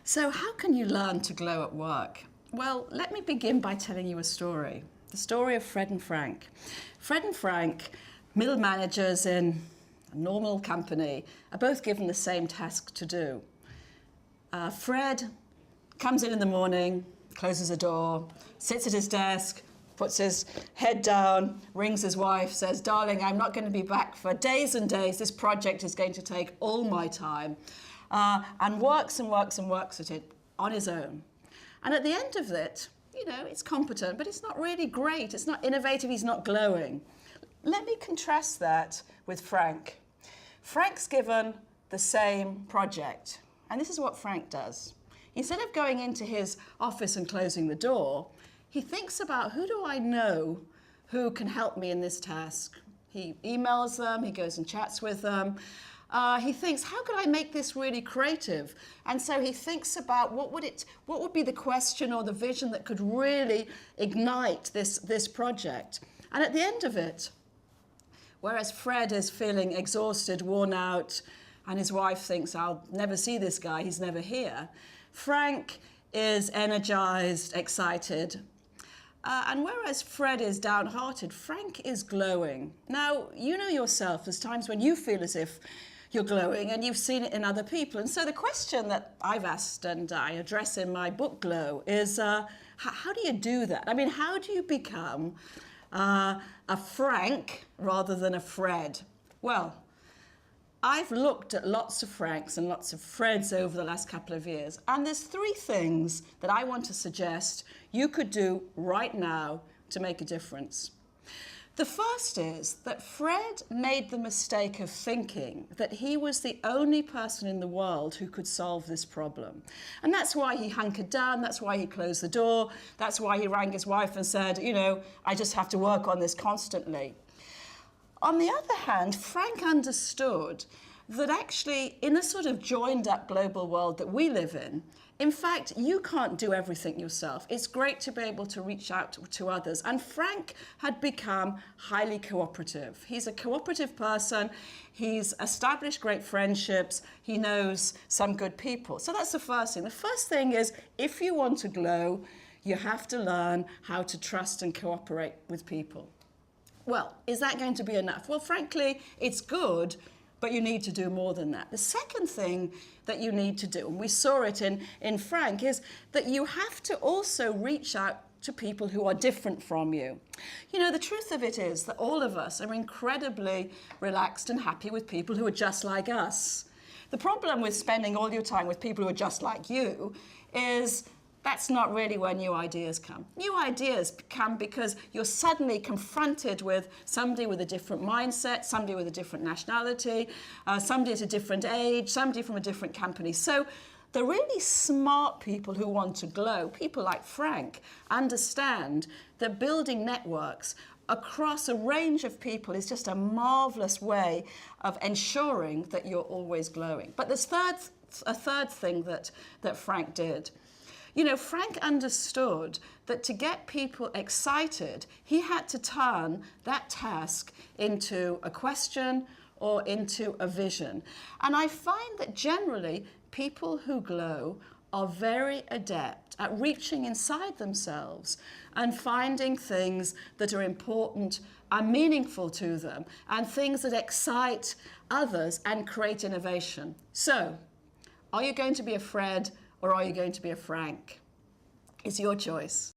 So how can you learn to glow at work? Well, let me begin by telling you a story. The story of Fred and Frank. Fred and Frank, middle managers in a normal company, are both given the same task to do. Fred comes in the morning, closes the door, sits at his desk, puts his head down, rings his wife, says, "Darling, I'm not going to be back for days and days. This project is going to take all my time." And works and works and works at it on his own. And at the end of it, you know, it's competent, but it's not really great. It's not innovative. He's not glowing. Let me contrast that with Frank. Frank's given the same project. And this is what Frank does. Instead of going into his office and closing the door, he thinks about, who do I know who can help me in this task? He emails them, he goes and chats with them. He thinks, how could I make this really creative? And so he thinks about what would be the question or the vision that could really ignite this project. And at the end of it, whereas Fred is feeling exhausted, worn out, and his wife thinks, I'll never see this guy, he's never here, Frank is energized, excited. And whereas Fred is downhearted, Frank is glowing. Now, you know yourself, there's times when you feel as if you're glowing, and you've seen it in other people. And so the question that I've asked and I address in my book, Glow, is how do you do that? I mean, how do you become a Frank rather than a Fred? Well, I've looked at lots of Franks and lots of Freds over the last couple of years, and there's three things that I want to suggest you could do right now to make a difference. The first is that Fred made the mistake of thinking that he was the only person in the world who could solve this problem. And that's why he hunkered down, that's why he closed the door, that's why he rang his wife and said, you know, I just have to work on this constantly. On the other hand, Frank understood that actually, in a sort of joined-up global world that we live in fact, you can't do everything yourself. It's great to be able to reach out to others. And Frank had become highly cooperative. He's a cooperative person. He's established great friendships. He knows some good people. So that's the first thing. The first thing is, if you want to glow, you have to learn how to trust and cooperate with people. Well, is that going to be enough? Well, frankly, it's good, but you need to do more than that. The second thing that you need to do, and we saw it in Frank, is that you have to also reach out to people who are different from you. You know, the truth of it is that all of us are incredibly relaxed and happy with people who are just like us. The problem with spending all your time with people who are just like you is that's not really where new ideas come. New ideas come because you're suddenly confronted with somebody with a different mindset, somebody with a different nationality, somebody at a different age, somebody from a different company. So the really smart people who want to glow, people like Frank, understand that building networks across a range of people is just a marvelous way of ensuring that you're always glowing. But there's a third thing that Frank did. You know, Frank understood that to get people excited, he had to turn that task into a question or into a vision. And I find that generally people who glow are very adept at reaching inside themselves and finding things that are important and meaningful to them and things that excite others and create innovation. So, are you going to be a Fred or are you going to be a Frank? It's your choice.